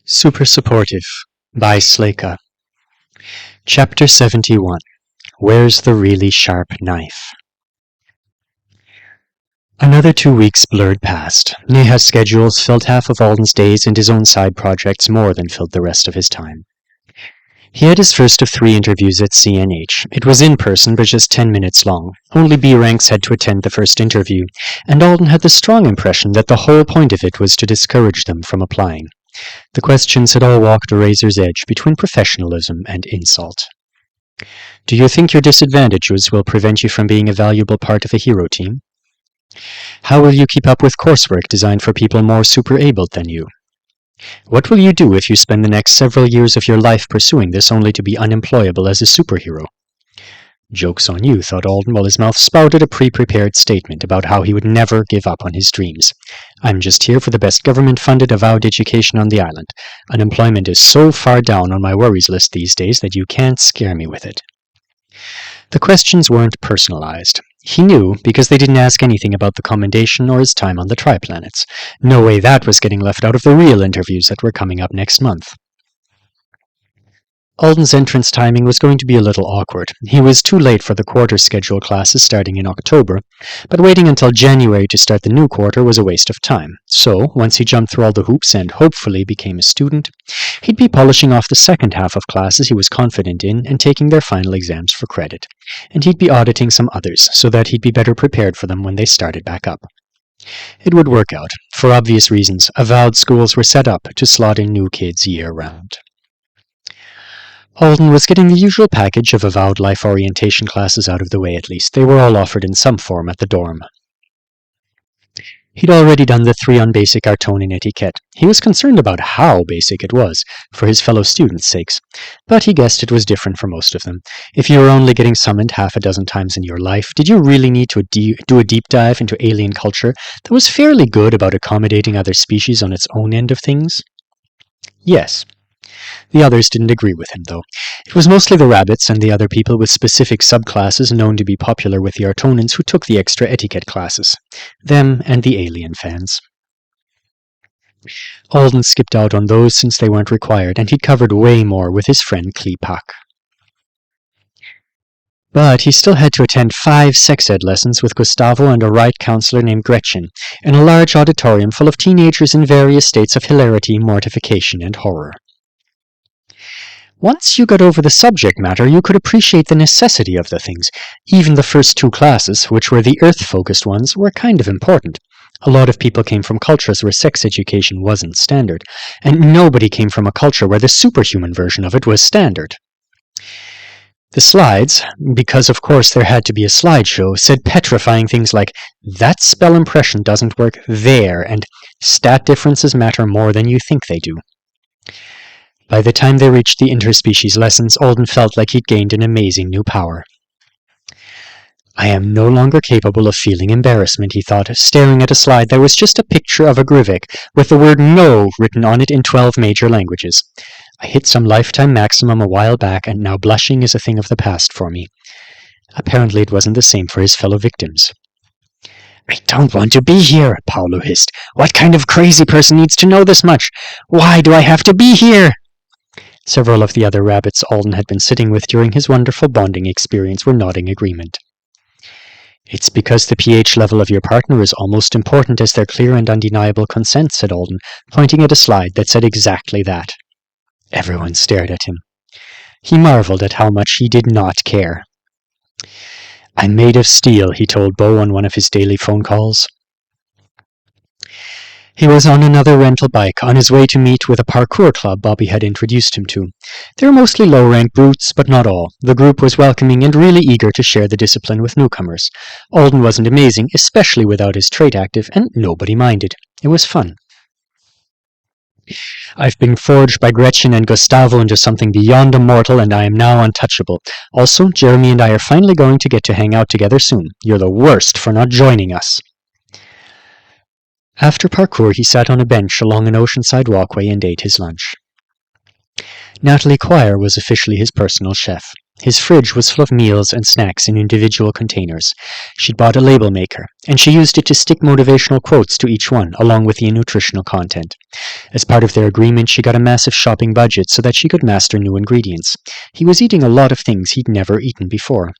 Super Supportive by Sleyca. Chapter 71. Where's the Really Sharp Knife? Another 2 weeks blurred past. Neha's schedules filled half of Alden's days, and his own side projects more than filled the rest of his time. He had his first of 3 interviews at CNH. It was in person, but just 10 minutes long. Only B ranks had to attend the first interview, and Alden had the strong impression that the whole point of it was to discourage them from applying. The questions had all walked a razor's edge between professionalism and insult. Do you think your disadvantages will prevent you from being a valuable part of a hero team? How will you keep up with coursework designed for people more super-abled than you? What will you do if you spend the next several years of your life pursuing this only to be unemployable as a superhero? Joke's on you, thought Alden, while his mouth spouted a pre-prepared statement about how he would never give up on his dreams. I'm just here for the best government-funded avowed education on the island. Unemployment is so far down on my worries list these days that you can't scare me with it. The questions weren't personalized. He knew because they didn't ask anything about the commendation or his time on the Triplanets. No way that was getting left out of the real interviews that were coming up next month. Alden's entrance timing was going to be a little awkward. He was too late for the quarter schedule classes starting in October, but waiting until January to start the new quarter was a waste of time. So, once he jumped through all the hoops and hopefully became a student, he'd be polishing off the second half of classes he was confident in and taking their final exams for credit. And he'd be auditing some others, so that he'd be better prepared for them when they started back up. It would work out. For obvious reasons, avowed schools were set up to slot in new kids year-round. Alden was getting the usual package of avowed life orientation classes out of the way at least. They were all offered in some form at the dorm. He'd already done the 3 on basic Artonian etiquette. He was concerned about how basic it was, for his fellow students' sakes, but he guessed it was different for most of them. If you were only getting summoned half a dozen times in your life, did you really need to do a deep dive into alien culture that was fairly good about accommodating other species on its own end of things? Yes. The others didn't agree with him, though. It was mostly the rabbits and the other people with specific subclasses known to be popular with the Artonians who took the extra etiquette classes. Them and the alien fans. Alden skipped out on those since they weren't required, and he'd covered way more with his friend Kleepak. But he still had to attend 5 sex ed lessons with Gustavo and a right counselor named Gretchen, in a large auditorium full of teenagers in various states of hilarity, mortification, and horror. Once you got over the subject matter, you could appreciate the necessity of the things. Even the first 2 classes, which were the Earth-focused ones, were kind of important. A lot of people came from cultures where sex education wasn't standard, and nobody came from a culture where the superhuman version of it was standard. The slides, because of course there had to be a slideshow, said petrifying things like, "That spell impression doesn't work there," and "Stat differences matter more than you think they do." By the time they reached the interspecies lessons, Alden felt like he'd gained an amazing new power. I am no longer capable of feeling embarrassment, he thought, staring at a slide that was just a picture of a Grivik, with the word "no" written on it in 12 major languages. I hit some lifetime maximum a while back, and now blushing is a thing of the past for me. Apparently it wasn't the same for his fellow victims. I don't want to be here, Paolo hissed. What kind of crazy person needs to know this much? Why do I have to be here? Several of the other rabbits Alden had been sitting with during his wonderful bonding experience were nodding agreement. It's because the pH level of your partner is almost important as their clear and undeniable consent, said Alden, pointing at a slide that said exactly that. Everyone stared at him. He marveled at how much he did not care. I'm made of steel, he told Bo on one of his daily phone calls. He was on another rental bike, on his way to meet with a parkour club Bobby had introduced him to. They were mostly low-ranked brutes, but not all. The group was welcoming and really eager to share the discipline with newcomers. Alden wasn't amazing, especially without his trait active, and nobody minded. It was fun. I've been forged by Gretchen and Gustavo into something beyond immortal, and I am now untouchable. Also, Jeremy and I are finally going to get to hang out together soon. You're the worst for not joining us. After parkour, he sat on a bench along an oceanside walkway and ate his lunch. Natalie Quire was officially his personal chef. His fridge was full of meals and snacks in individual containers. She'd bought a label maker, and she used it to stick motivational quotes to each one, along with the nutritional content. As part of their agreement, she got a massive shopping budget so that she could master new ingredients. He was eating a lot of things he'd never eaten before.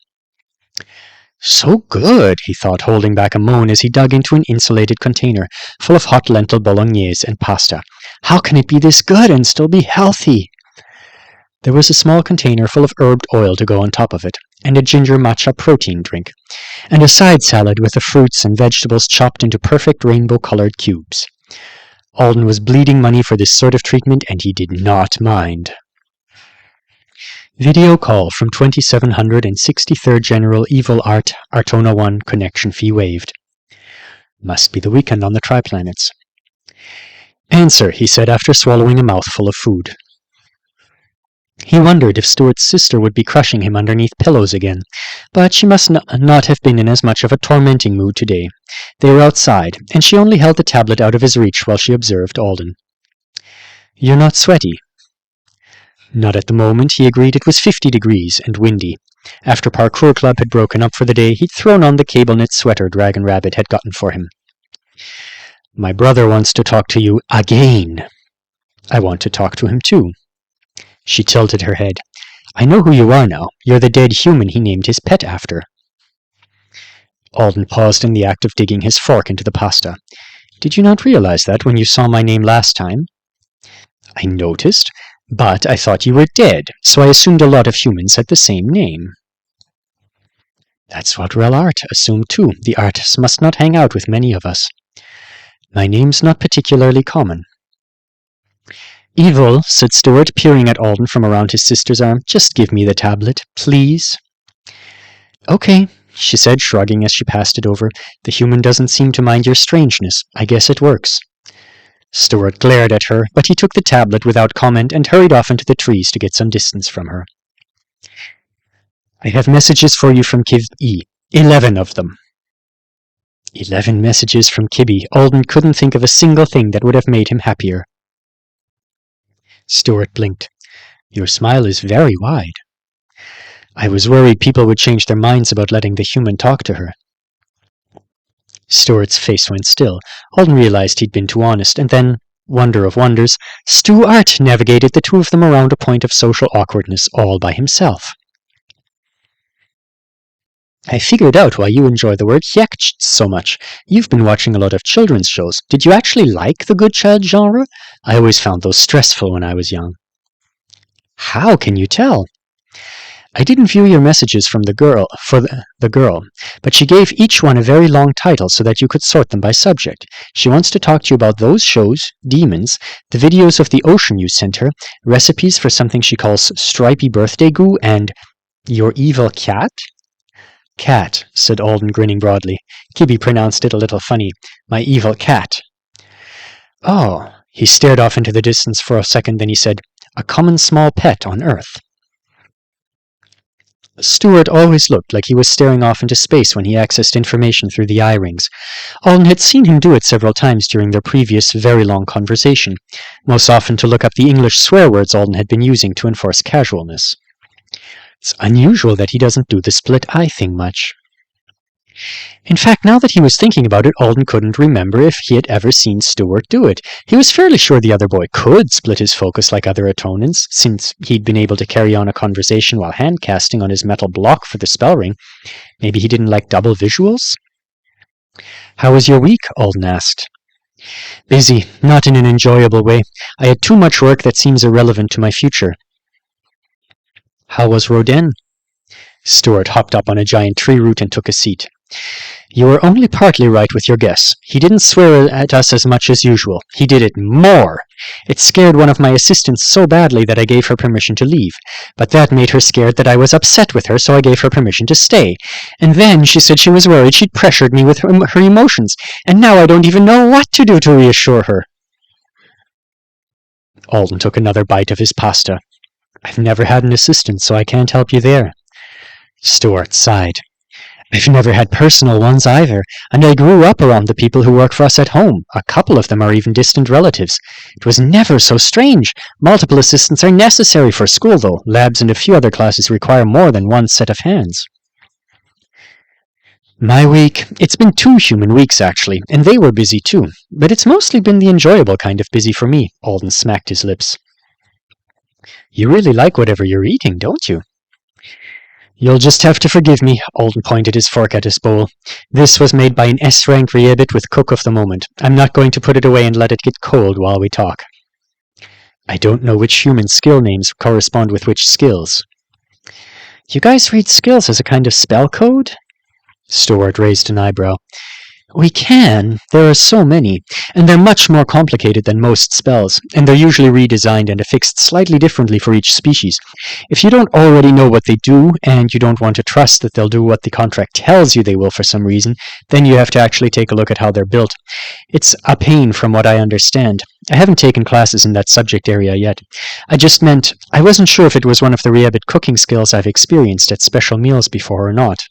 So good, he thought, holding back a moan as he dug into an insulated container full of hot lentil bolognese and pasta. How can it be this good and still be healthy? There was a small container full of herbed oil to go on top of it, and a ginger matcha protein drink, and a side salad with the fruits and vegetables chopped into perfect rainbow-colored cubes. Alden was bleeding money for this sort of treatment, and he did not mind. Video call from 2763rd General Evil Art, Artona 1, connection fee waived. Must be the weekend on the Triplanets. Answer, he said after swallowing a mouthful of food. He wondered if Stuart's sister would be crushing him underneath pillows again, but she must not have been in as much of a tormenting mood today. They were outside, and she only held the tablet out of his reach while she observed Alden. You're not sweaty. Not at the moment, he agreed. It was 50 degrees and windy. After Parkour Club had broken up for the day, he'd thrown on the cable-knit sweater Dragon Rabbit had gotten for him. My brother wants to talk to you again. I want to talk to him too. She tilted her head. I know who you are now. You're the dead human he named his pet after. Alden paused in the act of digging his fork into the pasta. Did you not realize that when you saw my name last time? I noticed, but I thought you were dead, so I assumed a lot of humans had the same name. That's what real art assumed too. The artist must not hang out with many of us. My name's not particularly common. Evil, said Stuart, peering at Alden from around his sister's arm. Just give me the tablet, please. Okay, she said, shrugging as she passed it over. The human doesn't seem to mind your strangeness. I guess it works. Stuart glared at her, but he took the tablet without comment and hurried off into the trees to get some distance from her. I have messages for you from Kibby. 11 of them. 11 messages from Kibby. Alden couldn't think of a single thing that would have made him happier. Stuart blinked. Your smile is very wide. I was worried people would change their minds about letting the human talk to her. Stuart's face went still. Alden realized he'd been too honest, and then, wonder of wonders, Stuart navigated the two of them around a point of social awkwardness all by himself. I figured out why you enjoy the word hyecht so much. You've been watching a lot of children's shows. Did you actually like the good child genre? I always found those stressful when I was young. How can you tell? I didn't view your messages from the girl, but she gave each one a very long title so that you could sort them by subject. She wants to talk to you about those shows, demons, the videos of the ocean you sent her, recipes for something she calls stripy birthday goo, and your evil cat? Cat, said Alden, grinning broadly. Kibby pronounced it a little funny. My evil cat. Oh, he stared off into the distance for a second, then he said, a common small pet on Earth. Stuart always looked like he was staring off into space when he accessed information through the eye rings. Alden had seen him do it several times during their previous very long conversation, most often to look up the English swear words Alden had been using to enforce casualness. It's unusual that he doesn't do the split eye thing much. In fact, now that he was thinking about it, Alden couldn't remember if he had ever seen Stuart do it. He was fairly sure the other boy could split his focus like other Atonans, since he'd been able to carry on a conversation while hand-casting on his metal block for the spell ring. Maybe he didn't like double visuals? How was your week? Alden asked. Busy, not in an enjoyable way. I had too much work that seems irrelevant to my future. How was Rodin? Stuart hopped up on a giant tree root and took a seat. You were only partly right with your guess. He didn't swear at us as much as usual. He did it more. It scared one of my assistants so badly that I gave her permission to leave. But that made her scared that I was upset with her, so I gave her permission to stay. And then she said she was worried she'd pressured me with her emotions, and now I don't even know what to do to reassure her. Alden took another bite of his pasta. I've never had an assistant, so I can't help you there. Stuart sighed. I've never had personal ones either, and I grew up around the people who work for us at home. A couple of them are even distant relatives. It was never so strange. Multiple assistants are necessary for school, though. Labs and a few other classes require more than one set of hands. My week? It's been 2 human weeks, actually, and they were busy too. But it's mostly been the enjoyable kind of busy for me. Alden smacked his lips. You really like whatever you're eating, don't you? You'll just have to forgive me, Alden pointed his fork at his bowl. This was made by an S-rank Riebit with cook of the moment. I'm not going to put it away and let it get cold while we talk. I don't know which human skill names correspond with which skills. You guys read skills as a kind of spell code? Stewart raised an eyebrow. We can. There are so many, and they're much more complicated than most spells, and they're usually redesigned and affixed slightly differently for each species. If you don't already know what they do, and you don't want to trust that they'll do what the contract tells you they will for some reason, then you have to actually take a look at how they're built. It's a pain from what I understand. I haven't taken classes in that subject area yet. I just meant I wasn't sure if it was one of the Riebit cooking skills I've experienced at special meals before or not.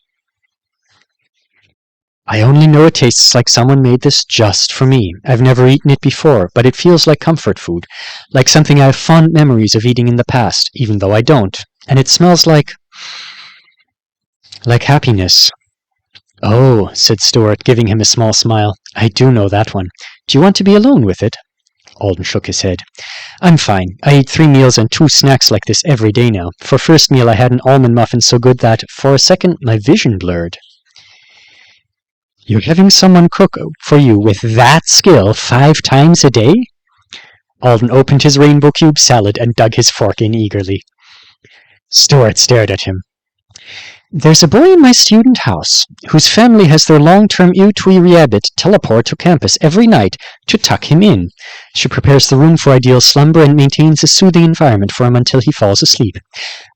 I only know it tastes like someone made this just for me. I've never eaten it before, but it feels like comfort food, like something I have fond memories of eating in the past, even though I don't. And it smells like happiness. Oh, said Stewart, giving him a small smile. I do know that one. Do you want to be alone with it? Alden shook his head. I'm fine. I eat 3 meals and 2 snacks like this every day now. For first meal I had an almond muffin so good that, for a second, my vision blurred. You're having someone cook for you with that skill 5 times a day? Alden opened his rainbow cube salad and dug his fork in eagerly. Stewart stared at him. There's a boy in my student house whose family has their long-term Utui Riebit teleport to campus every night to tuck him in. She prepares the room for ideal slumber and maintains a soothing environment for him until he falls asleep.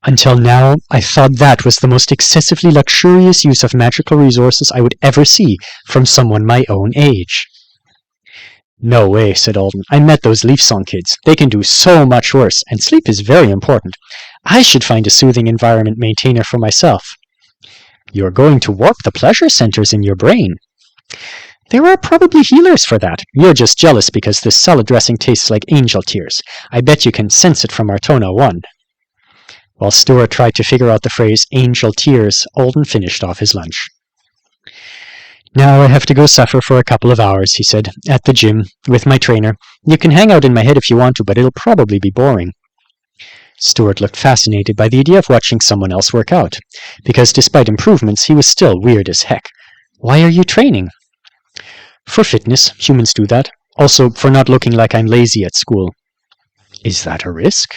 Until now, I thought that was the most excessively luxurious use of magical resources I would ever see from someone my own age. No way, said Alden. I met those Leaf Song kids. They can do so much worse, and sleep is very important. I should find a soothing environment maintainer for myself. You're going to warp the pleasure centers in your brain. There are probably healers for that. You're just jealous because this salad dressing tastes like angel tears. I bet you can sense it from Artona 1. While Stewart tried to figure out the phrase angel tears, Alden finished off his lunch. Now I have to go suffer for a couple of hours, he said, at the gym, with my trainer. You can hang out in my head if you want to, but it'll probably be boring. Stewart looked fascinated by the idea of watching someone else work out, because despite improvements, he was still weird as heck. Why are you training? For fitness, humans do that. Also, for not looking like I'm lazy at school. Is that a risk?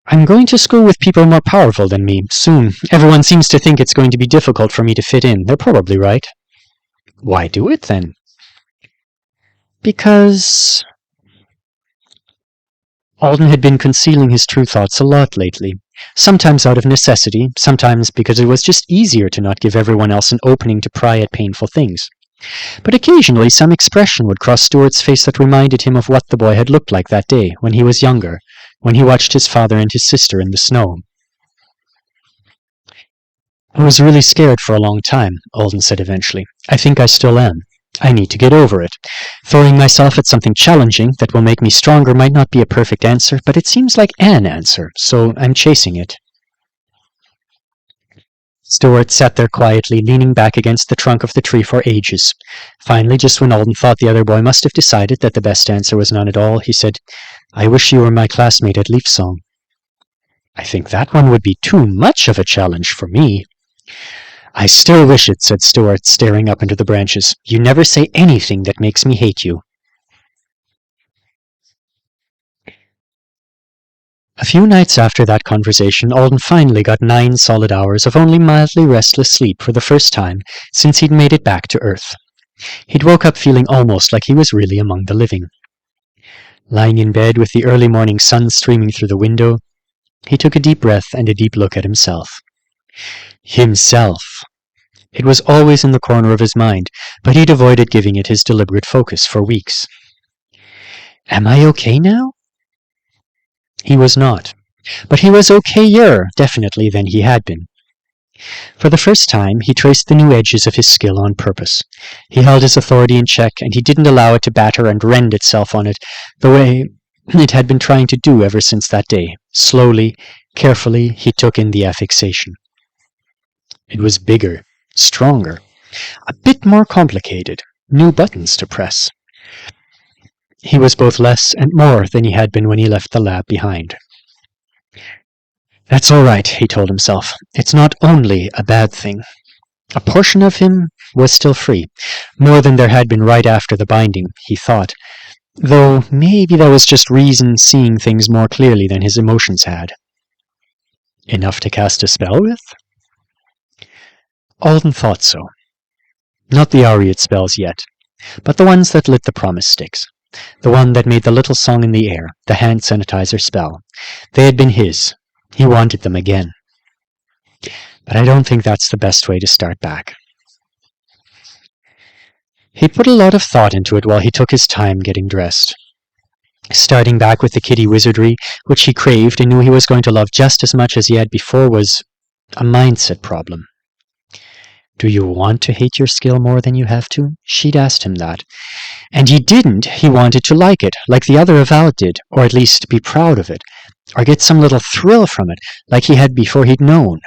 I'm going to school with people more powerful than me, soon. Everyone seems to think it's going to be difficult for me to fit in. They're probably right. Why do it, then? Because... Alden had been concealing his true thoughts a lot lately, sometimes out of necessity, sometimes because it was just easier to not give everyone else an opening to pry at painful things. But occasionally some expression would cross Stewart's face that reminded him of what the boy had looked like that day, when he was younger, when he watched his father and his sister in the snow. I was really scared for a long time, Alden said eventually. I think I still am. I need to get over it. Throwing myself at something challenging that will make me stronger might not be a perfect answer, but it seems like an answer, so I'm chasing it. Stewart sat there quietly, leaning back against the trunk of the tree for ages. Finally, just when Alden thought the other boy must have decided that the best answer was none at all, he said, I wish you were my classmate at Leaf Song. I think that one would be too much of a challenge for me. I still wish it, said Stewart, staring up into the branches. You never say anything that makes me hate you. A few nights after that conversation, Alden finally got 9 solid hours of only mildly restless sleep for the first time since he'd made it back to Earth. He'd woke up feeling almost like he was really among the living. Lying in bed with the early morning sun streaming through the window, he took a deep breath and a deep look at himself. Himself. It was always in the corner of his mind, but he'd avoided giving it his deliberate focus for weeks. Am I okay now? He was not, but he was okayer, definitely, than he had been. For the first time, he traced the new edges of his skill on purpose. He held his authority in check, and he didn't allow it to batter and rend itself on it the way it had been trying to do ever since that day. Slowly, carefully, he took in the affixation. It was bigger, stronger, a bit more complicated, new buttons to press. He was both less and more than he had been when he left the lab behind. That's all right, he told himself. It's not only a bad thing. A portion of him was still free, more than there had been right after the binding, he thought, though maybe that was just reason seeing things more clearly than his emotions had. Enough to cast a spell with? Alden thought so. Not the Aureate spells yet, but the ones that lit the promise sticks. The one that made the little song in the air, the hand sanitizer spell. They had been his. He wanted them again. But I don't think that's the best way to start back. He put a lot of thought into it while he took his time getting dressed. Starting back with the kitty wizardry, which he craved and knew he was going to love just as much as he had before, was a mindset problem. Do you want to hate your skill more than you have to? She'd asked him that. And he didn't. He wanted to like it, like the other Avowed did, or at least be proud of it, or get some little thrill from it, like he had before he'd known.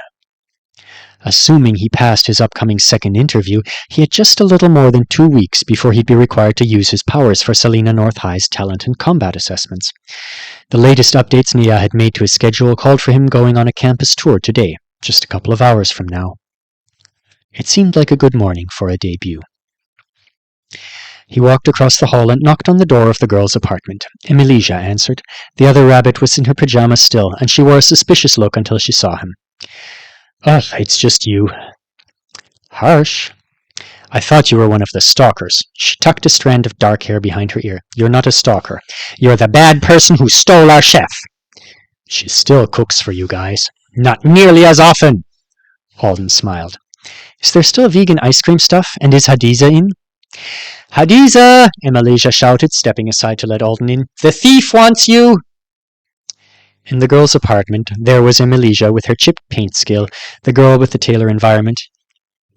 Assuming he passed his upcoming second interview, he had just a little more than 2 weeks before he'd be required to use his powers for Selena North High's talent and combat assessments. The latest updates Nia had made to his schedule called for him going on a campus tour today, just a couple of hours from now. It seemed like a good morning for a debut. He walked across the hall and knocked on the door of the girl's apartment. Emilia answered. The other rabbit was in her pajamas still, and she wore a suspicious look until she saw him. Oh, it's just you. Harsh. I thought you were one of the stalkers. She tucked a strand of dark hair behind her ear. You're not a stalker. You're the bad person who stole our chef. She still cooks for you guys. Not nearly as often. Alden smiled. Is there still vegan ice cream stuff, and is Hadiza in? Hadiza! Emilia shouted, stepping aside to let Alden in. The thief wants you! In the girl's apartment, there was Emilia with her chipped paint skill, the girl with the Taylor environment.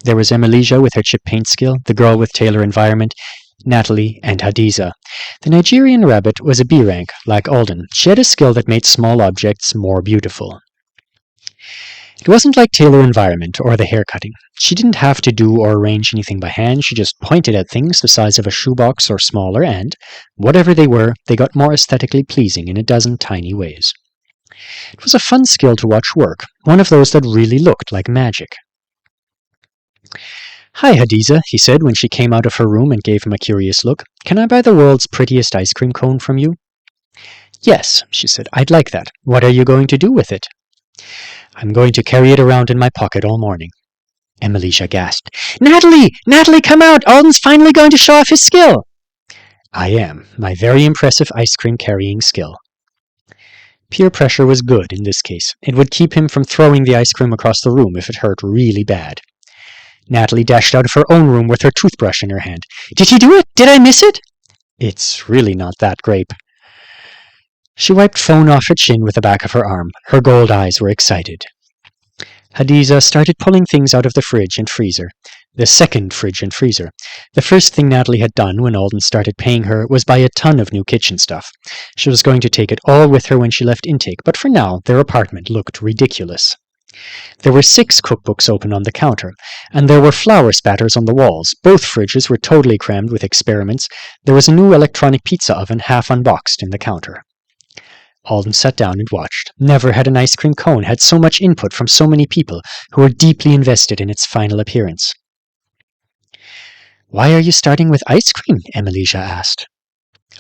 There was Emilia with her chipped paint skill, the girl with Taylor environment, Natalie, and Hadiza. The Nigerian rabbit was a B rank, like Alden. She had a skill that made small objects more beautiful. It wasn't like Taylor environment or the haircutting. She didn't have to do or arrange anything by hand. She just pointed at things the size of a shoebox or smaller, and, whatever they were, they got more aesthetically pleasing in a dozen tiny ways. It was a fun skill to watch work, one of those that really looked like magic. Hi, Hadiza, he said when she came out of her room and gave him a curious look. Can I buy the world's prettiest ice cream cone from you? Yes, she said, I'd like that. What are you going to do with it? I'm going to carry it around in my pocket all morning. Emilia gasped. Natalie! Natalie, come out! Alden's finally going to show off his skill! I am. My very impressive ice cream carrying skill. Peer pressure was good in this case. It would keep him from throwing the ice cream across the room if it hurt really bad. Natalie dashed out of her own room with her toothbrush in her hand. Did he do it? Did I miss it? It's really not that grape. She wiped foam off her chin with the back of her arm. Her gold eyes were excited. Hadiza started pulling things out of the fridge and freezer. The second fridge and freezer. The first thing Natalie had done when Alden started paying her was buy a ton of new kitchen stuff. She was going to take it all with her when she left intake, but for now their apartment looked ridiculous. There were 6 cookbooks open on the counter, and there were flour spatters on the walls. Both fridges were totally crammed with experiments. There was a new electronic pizza oven half unboxed in the counter. Alden sat down and watched. Never had an ice cream cone had so much input from so many people who were deeply invested in its final appearance. Why are you starting with ice cream? Emilia asked.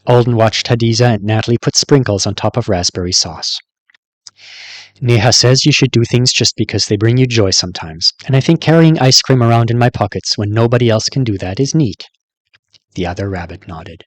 Alden watched Hadiza and Natalie put sprinkles on top of raspberry sauce. Neha says you should do things just because they bring you joy sometimes, and I think carrying ice cream around in my pockets when nobody else can do that is neat. The other rabbit nodded.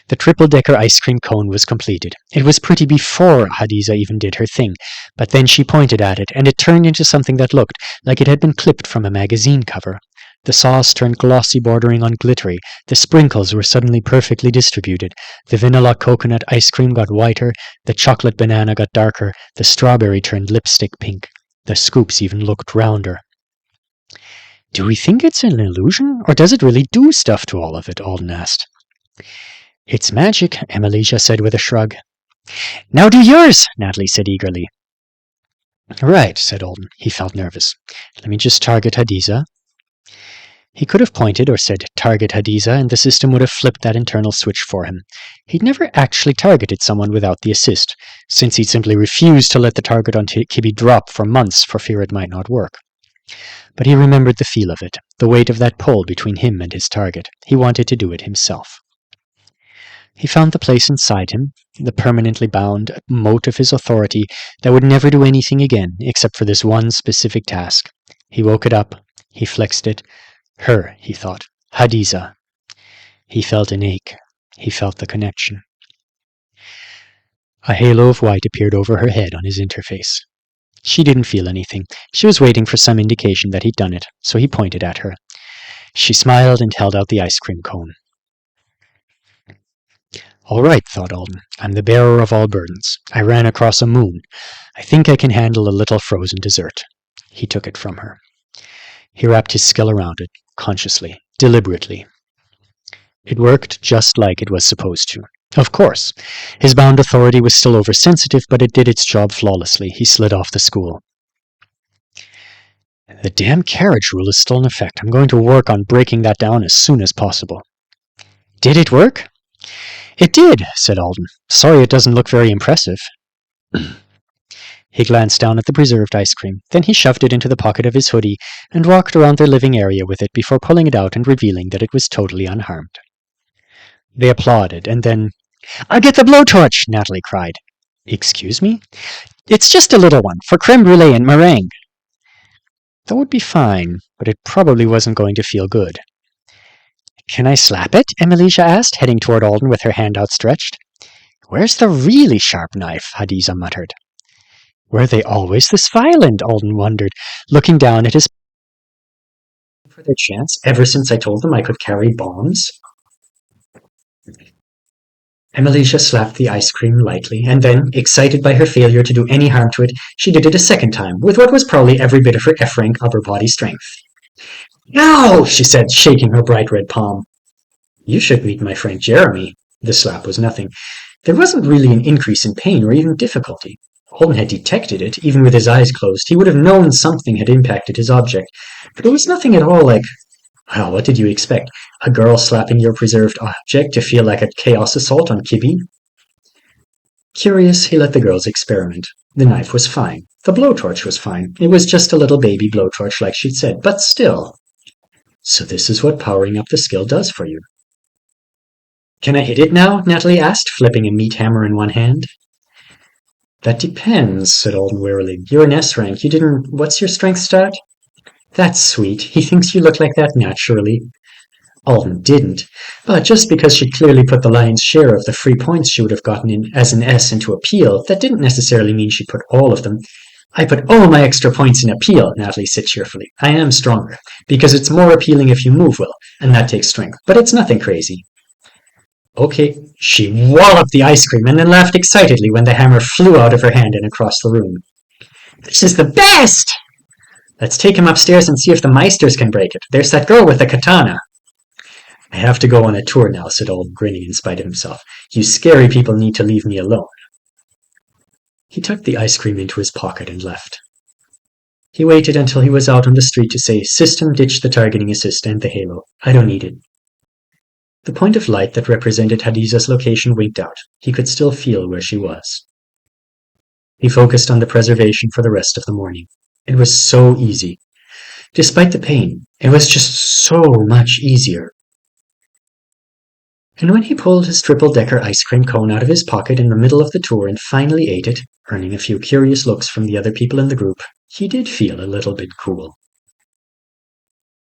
The triple-decker ice cream cone was completed. It was pretty before Hadiza even did her thing, but then she pointed at it, and it turned into something that looked like it had been clipped from a magazine cover. The sauce turned glossy, bordering on glittery. The sprinkles were suddenly perfectly distributed. The vanilla coconut ice cream got whiter. The chocolate banana got darker. The strawberry turned lipstick pink. The scoops even looked rounder. Do we think it's an illusion, or does it really do stuff to all of it? Alden asked. It's magic, Emilicia said with a shrug. Now do yours, Natalie said eagerly. Right, said Alden. He felt nervous. Let me just target Hadiza. He could have pointed or said, target Hadiza, and the system would have flipped that internal switch for him. He'd never actually targeted someone without the assist, since he'd simply refused to let the target on Kibby drop for months for fear it might not work. But he remembered the feel of it, the weight of that pole between him and his target. He wanted to do it himself. He found the place inside him, the permanently bound mote of his authority that would never do anything again except for this one specific task. He woke it up. He flexed it. Her, he thought. Hadiza. He felt an ache. He felt the connection. A halo of white appeared over her head on his interface. She didn't feel anything. She was waiting for some indication that he'd done it, so he pointed at her. She smiled and held out the ice cream cone. All right, thought Alden. I'm the bearer of all burdens. I ran across a moon. I think I can handle a little frozen dessert. He took it from her. He wrapped his skill around it, consciously, deliberately. It worked just like it was supposed to. Of course. His bound authority was still oversensitive, but it did its job flawlessly. He slid off the school. The damn carriage rule is still in effect. I'm going to work on breaking that down as soon as possible. Did it work? It did, said Alden. Sorry it doesn't look very impressive. He glanced down at the preserved ice cream. Then he shoved it into the pocket of his hoodie and walked around their living area with it before pulling it out and revealing that it was totally unharmed. They applauded, and then, I'll get the blowtorch, Natalie cried. Excuse me? It's just a little one, for creme brulee and meringue. That would be fine, but it probably wasn't going to feel good. Can I slap it? Emilicia asked, heading toward Alden with her hand outstretched. Where's the really sharp knife? Hadiza muttered. Were they always this violent? Alden wondered, looking down at his for their chance ever since I told them I could carry bombs. Emilicia slapped the ice cream lightly, and then, excited by her failure to do any harm to it, she did it a second time, with what was probably every bit of her F-rank upper body strength. Ow! She said, shaking her bright red palm. You should meet my friend Jeremy. The slap was nothing. There wasn't really an increase in pain or even difficulty. Alden had detected it, even with his eyes closed. He would have known something had impacted his object. But there was nothing at all like, well, what did you expect? A girl slapping your preserved object to feel like a chaos assault on Kibby? Curious, he let the girls experiment. The knife was fine. The blowtorch was fine. It was just a little baby blowtorch like she'd said, but still. So this is what powering up the skill does for you. Can I hit it now? Natalie asked, flipping a meat hammer in one hand. That depends, said Alden wearily. You're an S rank. You didn't... What's your strength stat? That's sweet. He thinks you look like that naturally. Alden didn't, but just because she clearly put the lion's share of the free points she would have gotten in as an S into appeal, that didn't necessarily mean she put all of them. I put all my extra points in appeal, Natalie said cheerfully. I am stronger, because it's more appealing if you move well, and that takes strength, but it's nothing crazy. Okay, she walloped the ice cream and then laughed excitedly when the hammer flew out of her hand and across the room. This is the best! Let's take him upstairs and see if the Meisters can break it. There's that girl with the katana. I have to go on a tour now, said Alden, grinning in spite of himself. You scary people need to leave me alone. He tucked the ice cream into his pocket and left. He waited until he was out on the street to say, System, ditch the targeting assist and the halo. I don't need it. The point of light that represented Hadiza's location winked out. He could still feel where she was. He focused on the preservation for the rest of the morning. It was so easy. Despite the pain, it was just so much easier. And when he pulled his triple-decker ice cream cone out of his pocket in the middle of the tour and finally ate it, earning a few curious looks from the other people in the group, he did feel a little bit cool.